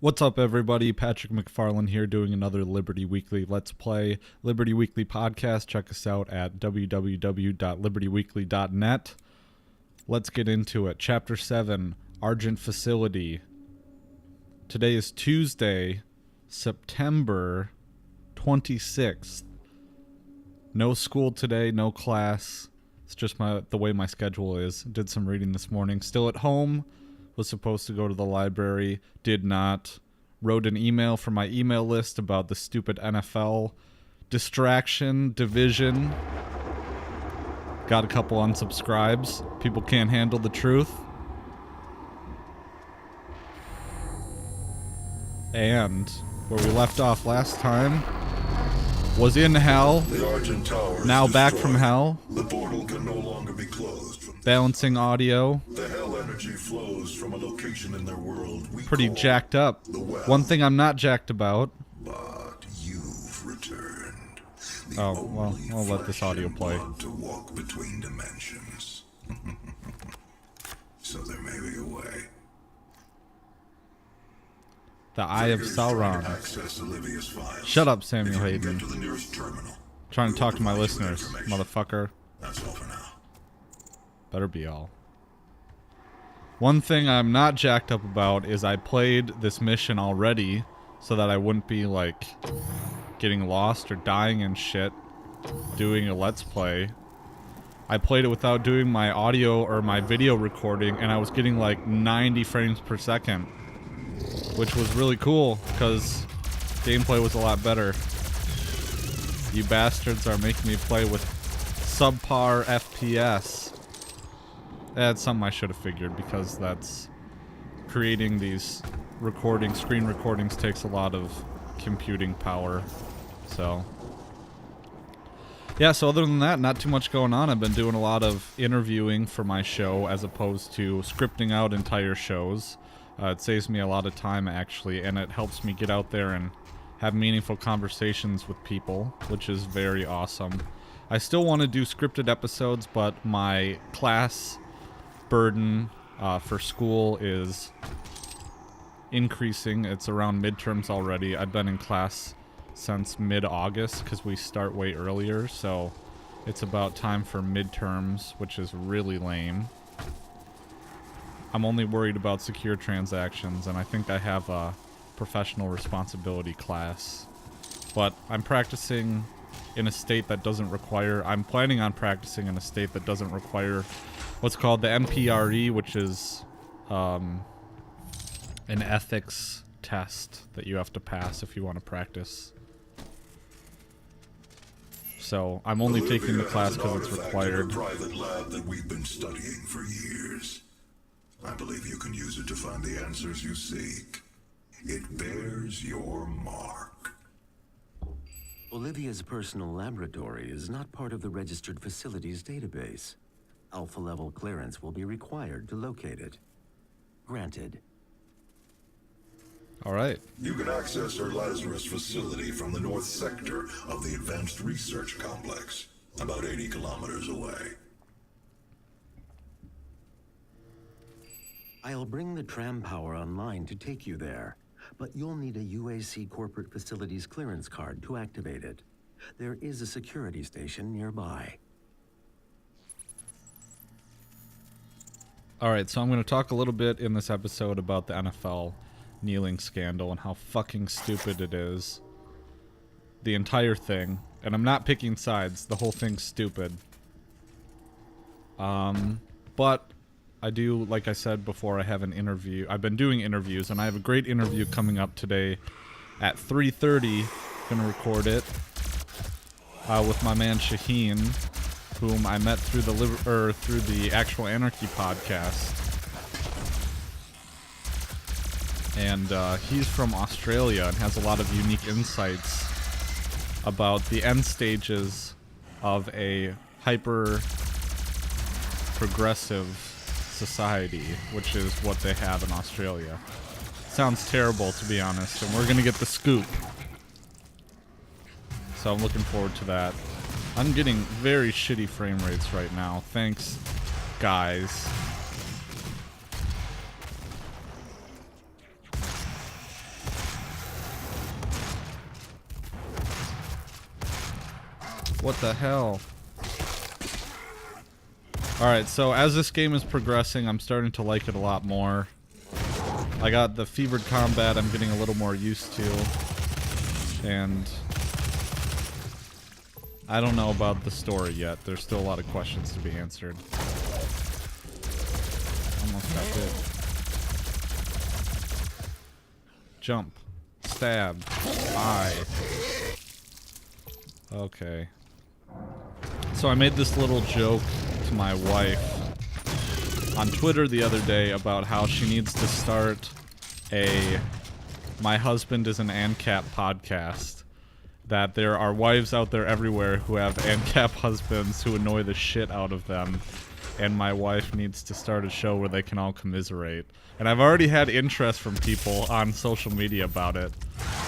What's up, everybody? Patrick McFarland here doing another Liberty Weekly Let's Play. Liberty Weekly podcast. Check us out at www.libertyweekly.net. Let's get into it. Chapter 7, Argent Facility. Today is Tuesday, September 26th. No school today, no class. It's just the way my schedule is. Did some reading this morning. Still at home. Was supposed to go to the library, did not. Wrote an email from my email list about the stupid NFL distraction division. Got a couple unsubscribes. People can't handle the truth. And where we left off last time was in hell. The Argent Tower now back destroyed. from hell. The portal can no longer be closed. Balancing audio. The hell energy flows from a location in their world we Pretty call jacked up. the Well. One thing I'm not jacked about. But you've returned. The Oh, well, only I'll let this flesh audio and play. blood to walk between dimensions. So there may be a way. The Eye of Trigger's trying to Sauron. access Olivia's files. Shut up, If Samuel you can Hayden. get to the nearest terminal, Trying to we'll talk to my provide you listeners, information. motherfucker. That's all for now. Better be all. One thing I'm not jacked up about is I played this mission already so that I wouldn't be, like, getting lost or dying and shit doing a Let's Play. I played it without doing my audio or my video recording, and I was getting, like, 90 frames per second, which was really cool because gameplay was a lot better. You bastards are making me play with subpar FPS. That's something I should have figured, because that's creating these screen recordings takes a lot of computing power. So yeah, so other than that, not too much going on. I've been doing a lot of interviewing for my show as opposed to scripting out entire shows. It saves me a lot of time, actually, and it helps me get out there and have meaningful conversations with people, which is very awesome. I still want to do scripted episodes, but my class burden for school is increasing. It's around midterms already. I've been in class since mid-August because we start way earlier, so it's about time for midterms, which is really lame. I'm only worried about secure transactions, and I think I have a professional responsibility class. But I'm practicing in a state that doesn't require... I'm planning on practicing in a state that doesn't require what's called the MPRE, which is an ethics test that you have to pass if you want to practice. So I'm only taking the class because it's required. In a private lab that we've been studying for years. I believe you can use it to find the answers you seek. It bears your mark. Olivia's personal laboratory is not part of the registered facilities database. Alpha-level clearance will be required to locate it. Granted. Alright. You can access her Lazarus facility from the north sector of the Advanced Research Complex, about 80 kilometers away. I'll bring the tram power online to take you there, but you'll need a UAC corporate facilities clearance card to activate it. There is a security station nearby. Alright, so I'm going to talk a little bit in this episode about the NFL kneeling scandal and how fucking stupid it is. The entire thing. And I'm not picking sides. The whole thing's stupid. But I do, like I said before, I have an interview. I've been doing interviews, and I have a great interview coming up today at 3:30. Gonna record it with my man Shaheen, whom I met through the Actual Anarchy podcast. And he's from Australia and has a lot of unique insights about the end stages of a hyper-progressive society, which is what they have in Australia. Sounds terrible, to be honest, and we're going to get the scoop. So I'm looking forward to that. I'm getting very shitty frame rates right now. Thanks, guys. What the hell? Alright, so as this game is progressing, I'm starting to like it a lot more. I got the fevered combat I'm getting a little more used to. And I don't know about the story yet. There's still a lot of questions to be answered. Almost got hit. Jump. Stab. Eye. Okay. So I made this little joke to my wife on Twitter the other day about how she needs to start a My Husband is an ANCAP podcast. That there are wives out there everywhere who have ANCAP husbands who annoy the shit out of them. And my wife needs to start a show where they can all commiserate. And I've already had interest from people on social media about it.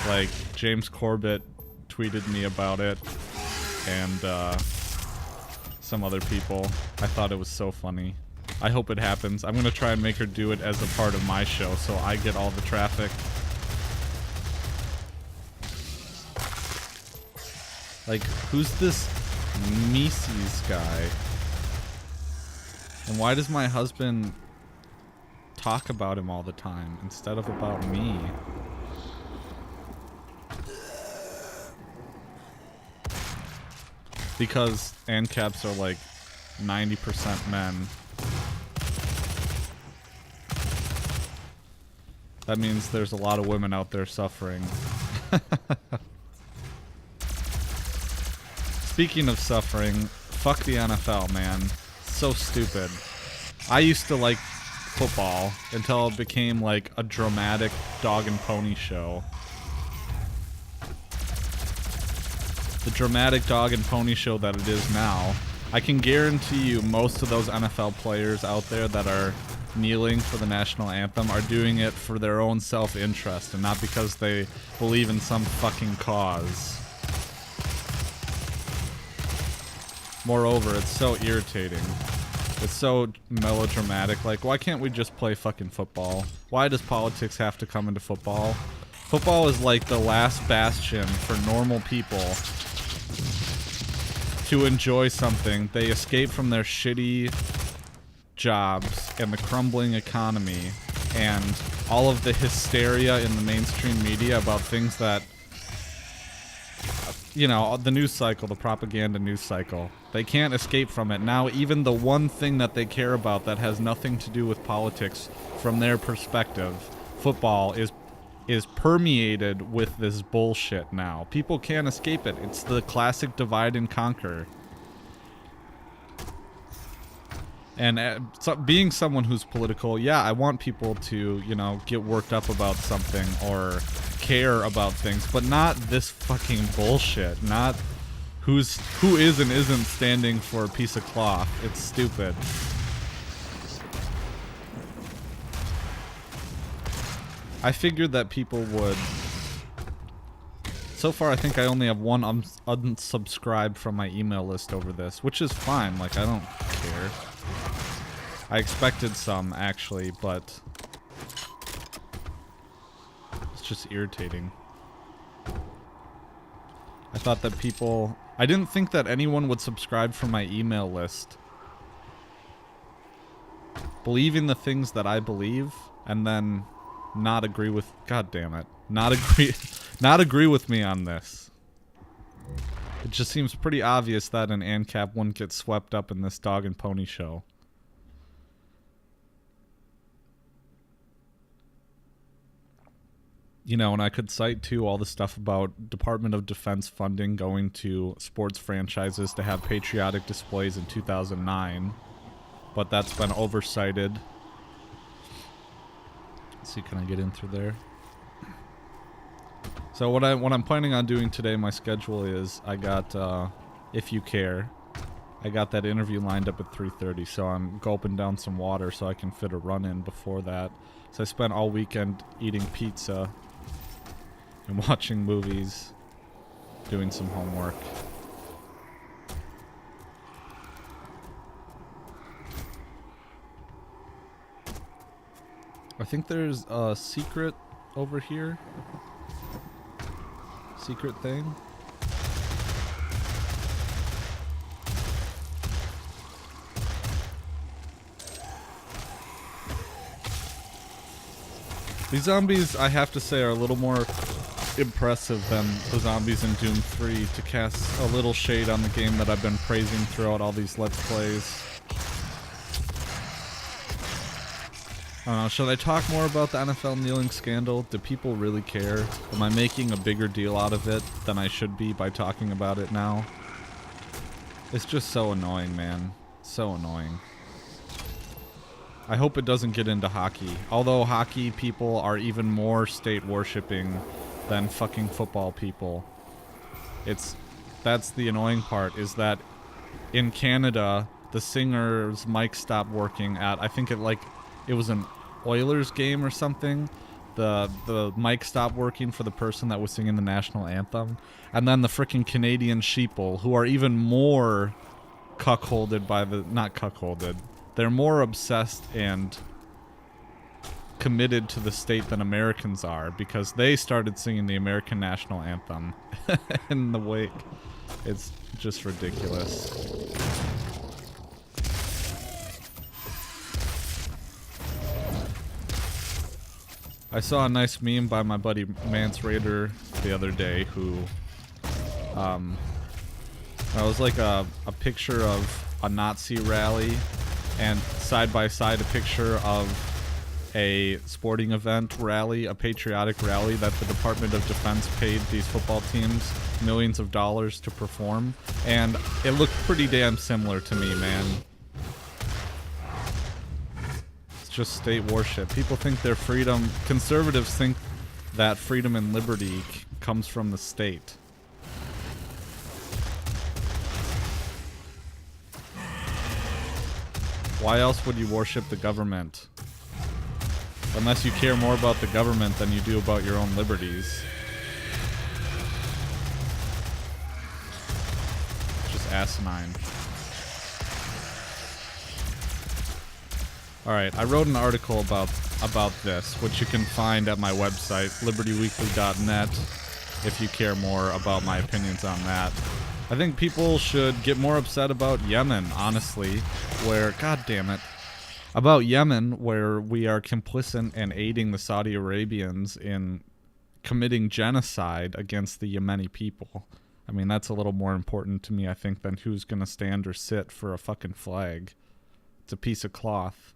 Like, James Corbett tweeted me about it. And, some other people. I thought it was so funny. I hope it happens. I'm gonna try and make her do it as a part of my show so I get all the traffic. Like, who's this Mises guy? And why does my husband talk about him all the time instead of about me? Because ANCAPs are like 90% men. That means there's a lot of women out there suffering. Speaking of suffering, fuck the NFL, man. So stupid. I used to like football until it became like a dramatic dog and pony show. The dramatic dog and pony show that it is now. I can guarantee you most of those NFL players out there that are kneeling for the national anthem are doing it for their own self-interest and not because they believe in some fucking cause. Moreover, it's so irritating. It's so melodramatic. Like, why can't we just play fucking football? Why does politics have to come into football? Football is like the last bastion for normal people to enjoy something. They escape from their shitty jobs and the crumbling economy and all of the hysteria in the mainstream media about things that, you know, the news cycle, the propaganda news cycle. They can't escape from it. Now, even the one thing that they care about that has nothing to do with politics from their perspective, football, is permeated with this bullshit now. People can't escape it. It's the classic divide and conquer. And so being someone who's political, yeah, I want people to, you know, get worked up about something or care about things, but not this fucking bullshit. Not who is and isn't standing for a piece of cloth. It's stupid. I figured that people would... So far, I think I only have one unsubscribed from my email list over this, which is fine. Like, I don't care. I expected some, actually, but... it's just irritating. I thought that people... I didn't think that anyone would subscribe from my email list. Believe in the things that I believe, and then not agree with... God damn it. Not agree with me on this. It just seems pretty obvious that an ANCAP wouldn't get swept up in this dog and pony show. You know, and I could cite, too, all the stuff about Department of Defense funding going to sports franchises to have patriotic displays in 2009. But that's been oversighted. Let's see, can I get in through there? So what I'm planning on doing today, my schedule is, I got, If You Care. I got that interview lined up at 3:30, so I'm gulping down some water so I can fit a run in before that. So I spent all weekend eating pizza and watching movies, doing some homework. I think there's a secret over here. Secret thing. These zombies, I have to say, are a little more impressive than the zombies in Doom 3, to cast a little shade on the game that I've been praising throughout all these Let's Plays. I don't know, should I talk more about the NFL kneeling scandal? Do people really care? Am I making a bigger deal out of it than I should be by talking about it now? It's just so annoying, man. So annoying. I hope it doesn't get into hockey. Although hockey people are even more state worshipping than fucking football people. That's the annoying part, is that in Canada, the singer's mic stopped working at, I think it was an Oilers game or something. The mic stopped working for the person that was singing the national anthem. And then the frickin' Canadian sheeple, who are even more cuckolded by the, not cuckolded, they're more obsessed and committed to the state than Americans are, because they started singing the American national anthem in the wake. It's just ridiculous. I saw a nice meme by my buddy Mance Raider the other day, who it was like a picture of a Nazi rally, and side by side a picture of a sporting event rally, a patriotic rally that the Department of Defense paid these football teams millions of dollars to perform, and it looked pretty damn similar to me, man. It's just state worship. People think their freedom, conservatives think that freedom and liberty comes from the state. Why else would you worship the government? Unless you care more about the government than you do about your own liberties. Just asinine. Alright, I wrote an article about this, which you can find at my website, libertyweekly.net, if you care more about my opinions on that. I think people should get more upset about Yemen, honestly, where, god damn it, about Yemen, where we are complicit and aiding the Saudi Arabians in committing genocide against the Yemeni people. I mean, that's a little more important to me, I think, than who's gonna stand or sit for a fucking flag. It's a piece of cloth.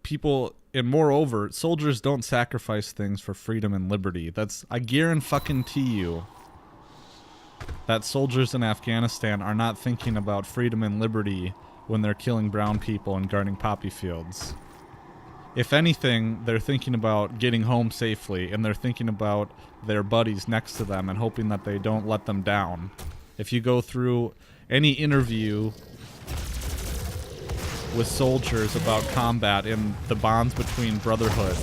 People, and moreover, soldiers don't sacrifice things for freedom and liberty. I guarantee you that soldiers in Afghanistan are not thinking about freedom and liberty when they're killing brown people and guarding poppy fields. If anything, they're thinking about getting home safely, and they're thinking about their buddies next to them and hoping that they don't let them down. If you go through any interview with soldiers about combat and the bonds between brotherhood,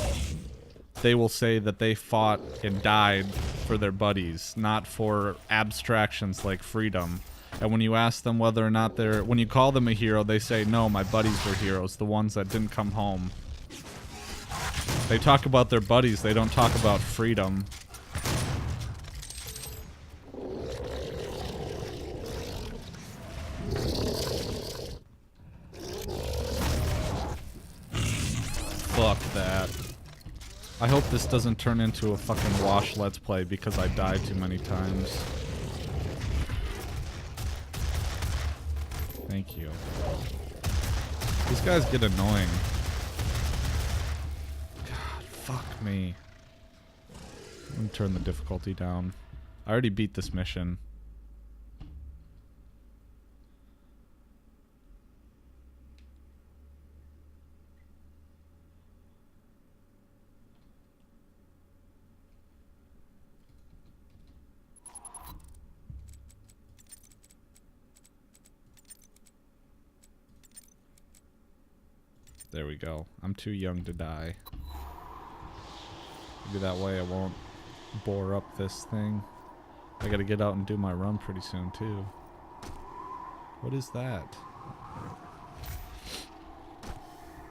they will say that they fought and died for their buddies, not for abstractions like freedom. And when you ask them whether or not when you call them a hero, they say, no, my buddies were heroes, the ones that didn't come home. They talk about their buddies, they don't talk about freedom. Fuck that. I hope this doesn't turn into a fucking wash let's play because I died too many times. Thank you. These guys get annoying. God, fuck me. I'm gonna turn the difficulty down. I already beat this mission. There we go. I'm too young to die. Maybe that way I won't bore up this thing. I gotta get out and do my run pretty soon, too. What is that?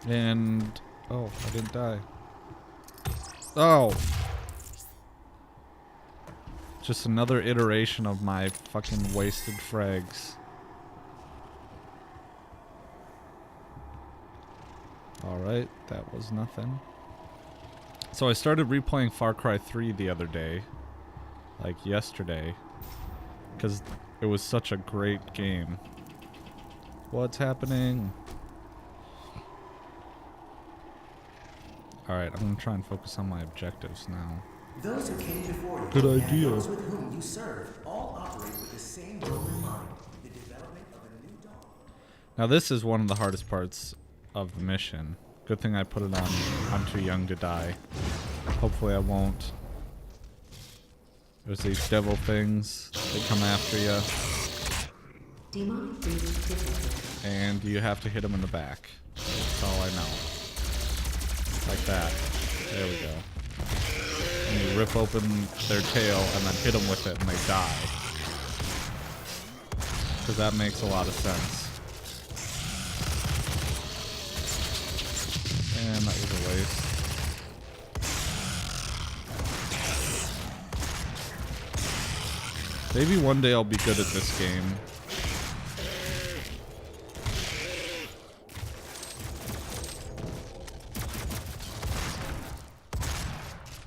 And... oh, I didn't die. Oh! Just another iteration of my fucking wasted frags. Alright, that was nothing. So I started replaying Far Cry 3 the other day. Like yesterday. Because it was such a great game. What's happening? Alright, I'm gonna try and focus on my objectives now. Those who came before you Good idea. and those with whom you serve all operate with the same goal in mind, the development of a new dawn. Now this is one of the hardest parts of the mission. Good thing I put it on I'm Too Young to Die. Hopefully I won't. There's these devil things. They come after you. Demonic breathing difficulty. And you have to hit them in the back. That's all I know. Like that. There we go. And you rip open their tail and then hit them with it and they die. Because that makes a lot of sense. And that was a waste. Maybe one day I'll be good at this game.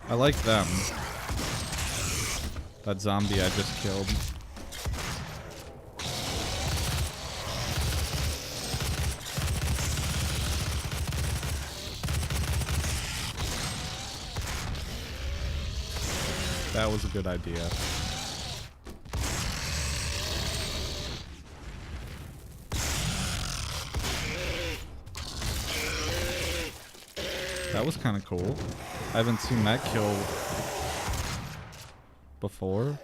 I like them. That zombie I just killed. That was a good idea. That was kind of cool. I haven't seen that kill before.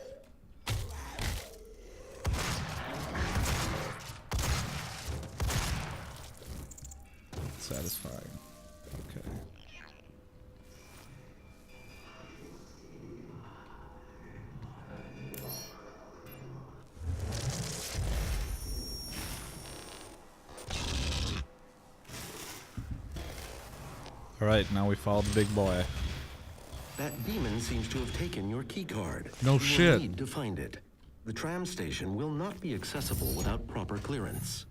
Satisfying. Okay. Alright, now we follow the big boy. That demon seems to have taken your key card. No You shit. will need to find it. The tram station will not be accessible without proper clearance.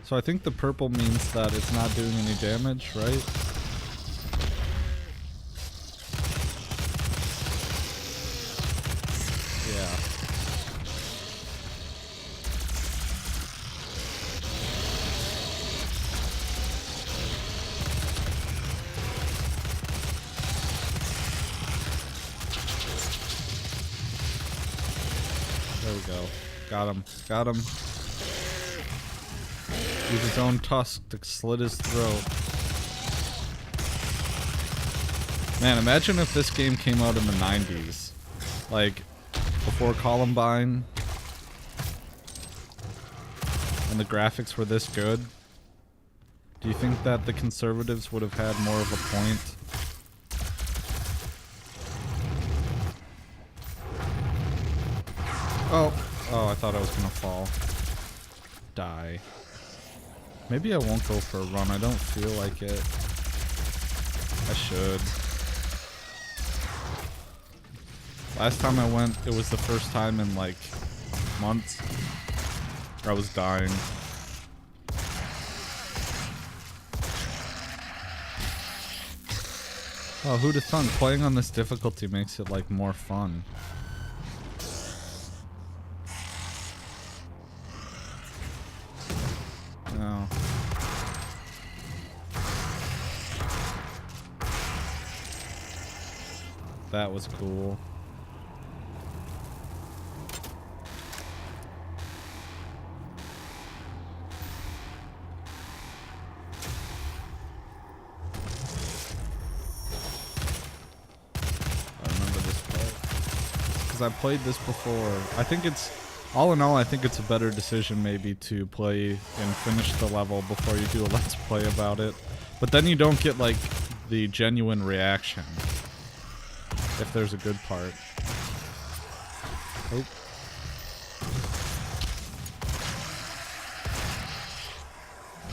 So I think the purple means that it's not doing any damage, right? Yeah. There we go. Got him. Got him. Use his own tusk to slit his throat. Man, imagine if this game came out in the 90s. Like, before Columbine. And the graphics were this good. Do you think that the conservatives would have had more of a point? Oh, I thought I was gonna fall. Die. Maybe I won't go for a run. I don't feel like it. I should. Last time I went, it was the first time in like months. I was dying. Oh, who'd have thought playing on this difficulty makes it like more fun. No. That was cool. I remember this part. Because I played this before. I think it's, all in all, I think it's a better decision maybe to play and finish the level before you do a let's play about it. But then you don't get like the genuine reaction. If there's a good part. Oh.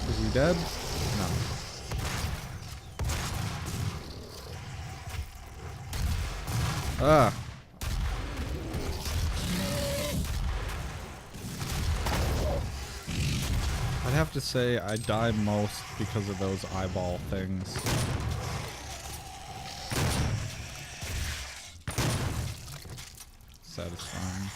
Is he dead? No. Ah. I'd have to say I die most because of those eyeball things. Satisfying.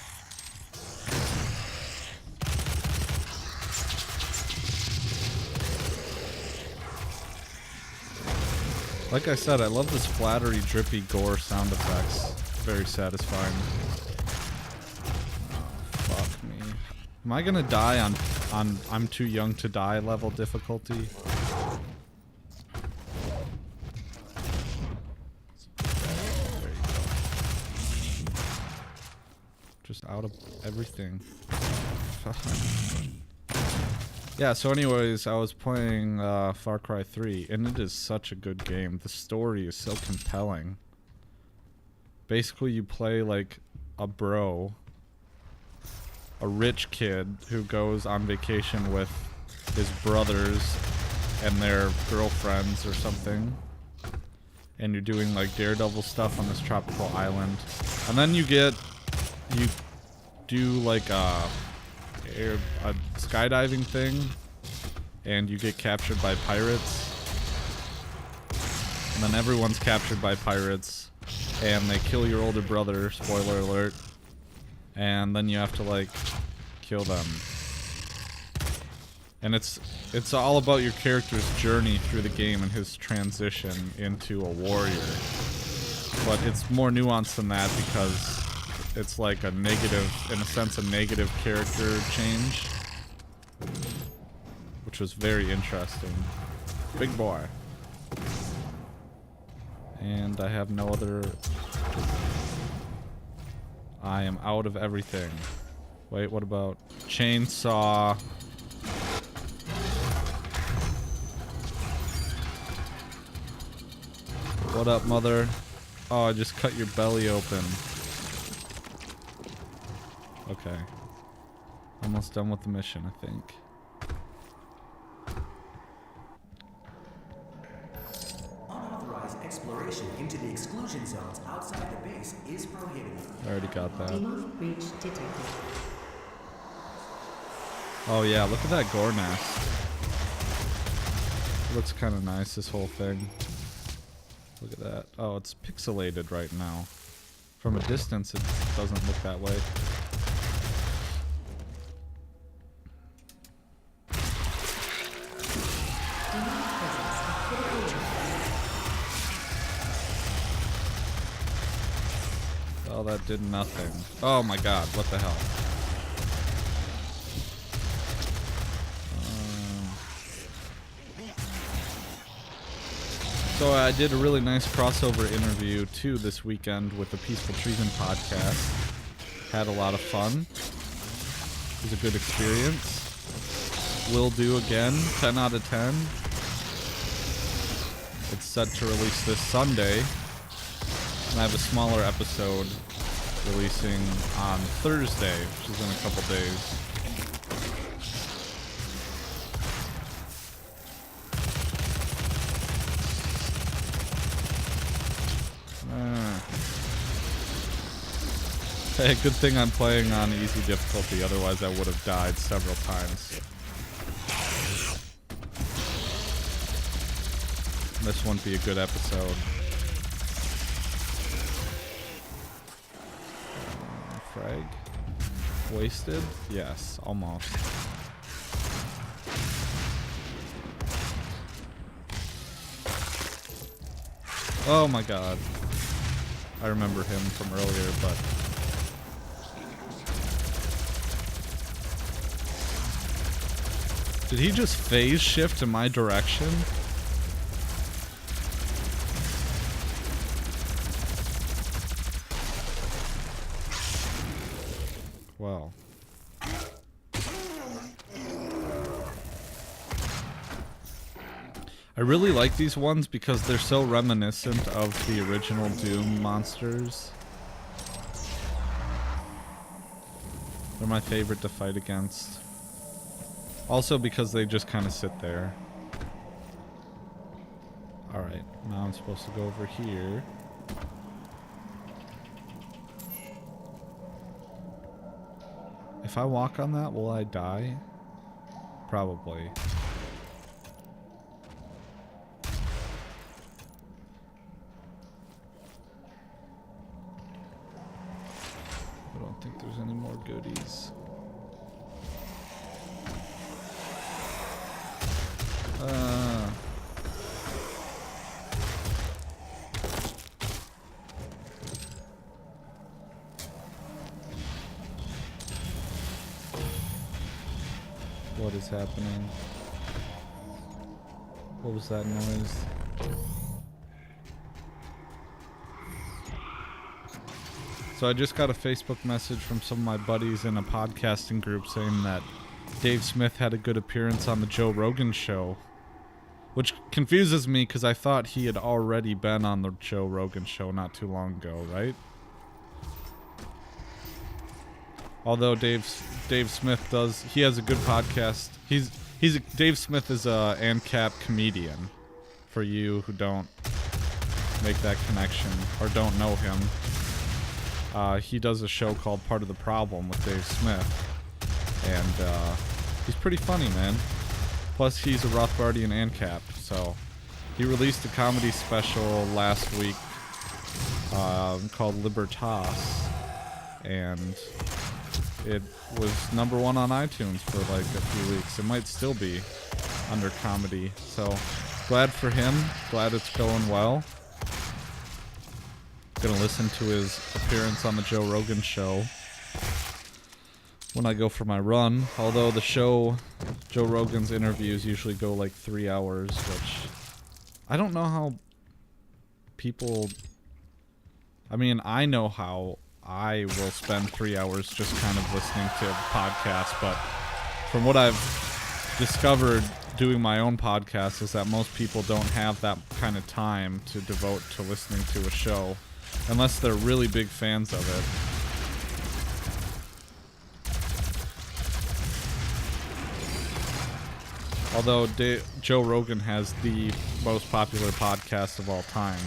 Like I said, I love the splattery, drippy gore sound effects. Very satisfying. Oh, fuck me. Am I gonna die on I'm too young to die level difficulty? There you go. Just out of everything. Yeah, so anyways, I was playing Far Cry 3, and it is such a good game. The story is so compelling. Basically, you play like a bro, a rich kid who goes on vacation with his brothers and their girlfriends or something. And you're doing like daredevil stuff on this tropical island. And then you do like a skydiving thing, and you get captured by pirates, and then everyone's captured by pirates, and they kill your older brother, spoiler alert, and then you have to like kill them. And it's all about your character's journey through the game and his transition into a warrior. But it's more nuanced than that because it's like a negative, in a sense, a negative character change, which was very interesting. Big boy. And I have no other... I am out of everything. Wait, what about chainsaw? What up, mother? Oh, I just cut your belly open. Okay. Almost done with the mission, I think. Unauthorized exploration into the exclusion zones outside the base is prohibited. I already got that. Demon breach detected. Oh yeah, look at that gore nest. It looks kind of nice, this whole thing. Look at that. Oh, it's pixelated right now. From a distance, it doesn't look that way. Oh, that did nothing. Oh my god, what the hell? So I did a really nice crossover interview too this weekend with the Peaceful Treason podcast. Had a lot of fun. It was a good experience. Will do again, 10 out of 10. It's set to release this Sunday. And I have a smaller episode releasing on Thursday, which is in a couple days. Hey, good thing I'm playing on easy difficulty, otherwise I would have died several times. This won't be a good episode. Frag. Wasted? Yes, almost. Oh my god. I remember him from earlier, but... Did he just phase shift in my direction? Wow. I really like these ones because they're so reminiscent of the original Doom monsters. They're my favorite to fight against. Also because they just kind of sit there. Alright, now I'm supposed to go over here. If I walk on that, will I die? Probably. I don't think there's any more goodies. What is happening? What was that noise? So I just got a Facebook message from some of my buddies in a podcasting group saying that Dave Smith had a good appearance on the Joe Rogan show. Which confuses me because I thought he had already been on the Joe Rogan show not too long ago, right? Although Dave Smith he has a good podcast. Dave Smith is a ANCAP comedian. For you who don't make that connection or don't know him, he does a show called Part of the Problem with Dave Smith, and he's pretty funny, man. Plus, he's a Rothbardian ANCAP, so he released a comedy special last week called Libertas, and it was #1 on iTunes for like a few weeks. It might still be under comedy, so glad for him. Glad it's going well. Gonna listen to his appearance on the Joe Rogan show when I go for my run. Although the show, Joe Rogan's interviews usually go like 3 hours, which I don't know how people... I mean, I know how I will spend 3 hours just kind of listening to podcasts, but from what I've discovered doing my own podcast is that most people don't have that kind of time to devote to listening to a show unless they're really big fans of it. Although Joe Rogan has the most popular podcast of all time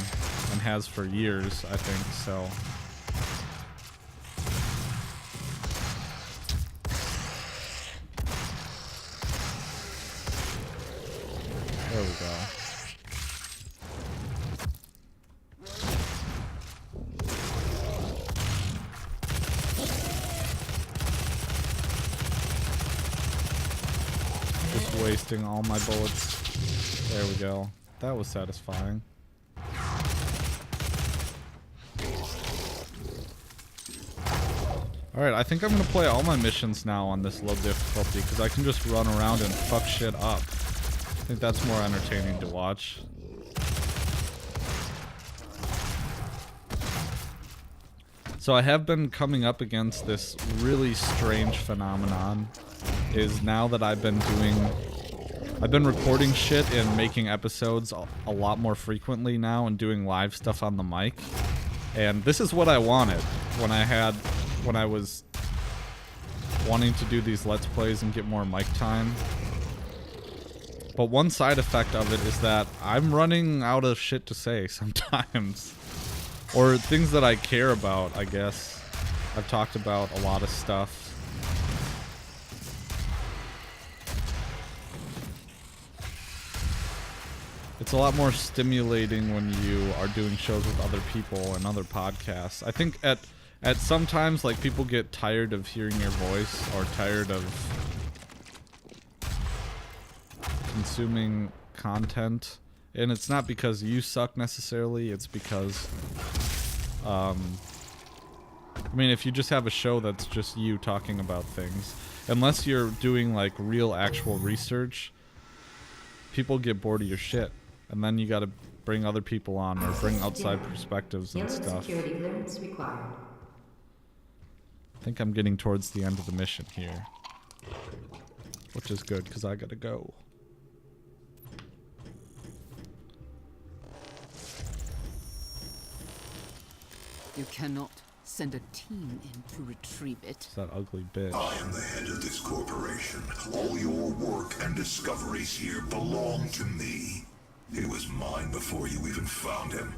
and has for years, I think, so... There we go. Just wasting all my bullets. There we go. That was satisfying. Alright, I think I'm gonna play all my missions now on this low difficulty because I can just run around and fuck shit up. I think that's more entertaining to watch. So I have been coming up against this really strange phenomenon, is now that I've been recording shit and making episodes a lot more frequently now and doing live stuff on the mic. And this is what I wanted when I was wanting to do these Let's Plays and get more mic time. But one side effect of it is that I'm running out of shit to say sometimes. Or things that I care about, I guess. I've talked about a lot of stuff. It's a lot more stimulating when you are doing shows with other people and other podcasts. I think at sometimes, like, people get tired of hearing your voice or tired of consuming content, and it's not because you suck necessarily, it's because I mean, if you just have a show that's just you talking about things, unless you're doing like real actual research, people get bored of your shit, and then you gotta bring other people on or bring outside perspectives and stuff. Security clearance required. I think I'm getting towards the end of the mission here, which is good because I gotta go. You cannot send a team in to retrieve it. It's that ugly bitch. I am the head of this corporation. All your work and discoveries here belong to me. He was mine before you even found him.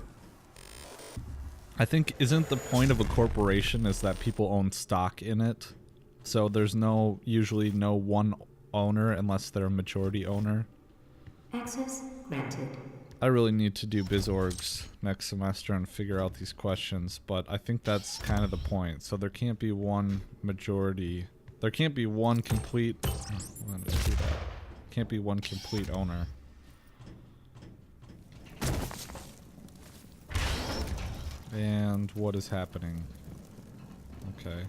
I think, isn't the point of a corporation is that people own stock in it? So there's usually no one owner unless they're a majority owner. Access granted. I really need to do BizOrgs next semester and figure out these questions, but I think that's kind of the point. So there can't be one majority. There can't be one complete. I'm gonna do that. Can't be one complete owner. And what is happening? Okay.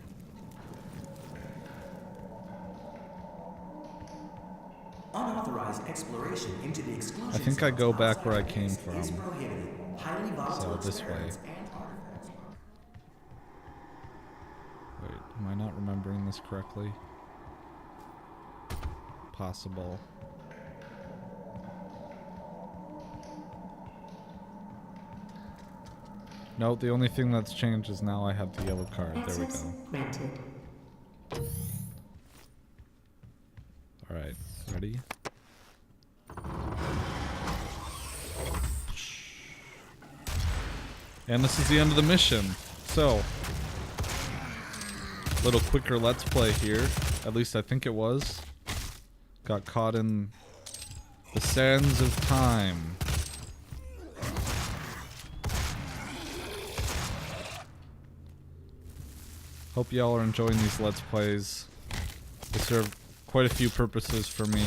Unauthorized exploration into the exclusion I think I go zones back where I outside came base from. is prohibited. Highly volatile So this way. experiments and artifacts. Wait, am I not remembering this correctly? Possible. No, the only thing that's changed is now I have the yellow card. There we Access go. granted. Alright, ready? And this is the end of the mission. So, little quicker let's play here. At least I think it was. Got caught in the sands of time. Hope y'all are enjoying these let's plays. They serve quite a few purposes for me.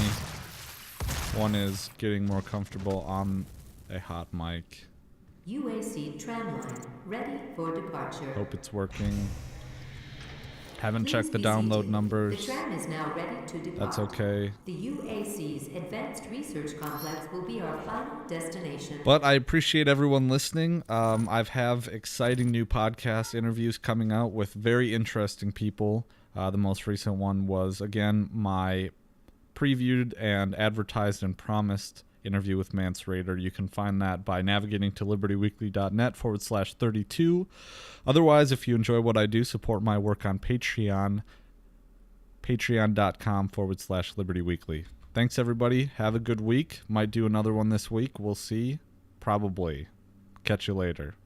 One is getting more comfortable on a hot mic. UAC tramline ready for departure. Hope it's working. Haven't Please checked the be download seated. numbers. The tram is now ready to depart. That's okay. The UAC's Advanced Research Complex will be our final destination. But I appreciate everyone listening. I have exciting new podcast interviews coming out with very interesting people. The most recent one was, again, my previewed and advertised and promised interview with Mance Raider. You can find that by navigating to libertyweekly.net/32. Otherwise, if you enjoy what I do, support my work on Patreon, patreon.com/libertyweekly. Thanks, everybody. Have a good week. Might do another one this week. We'll see. Probably. Catch you later.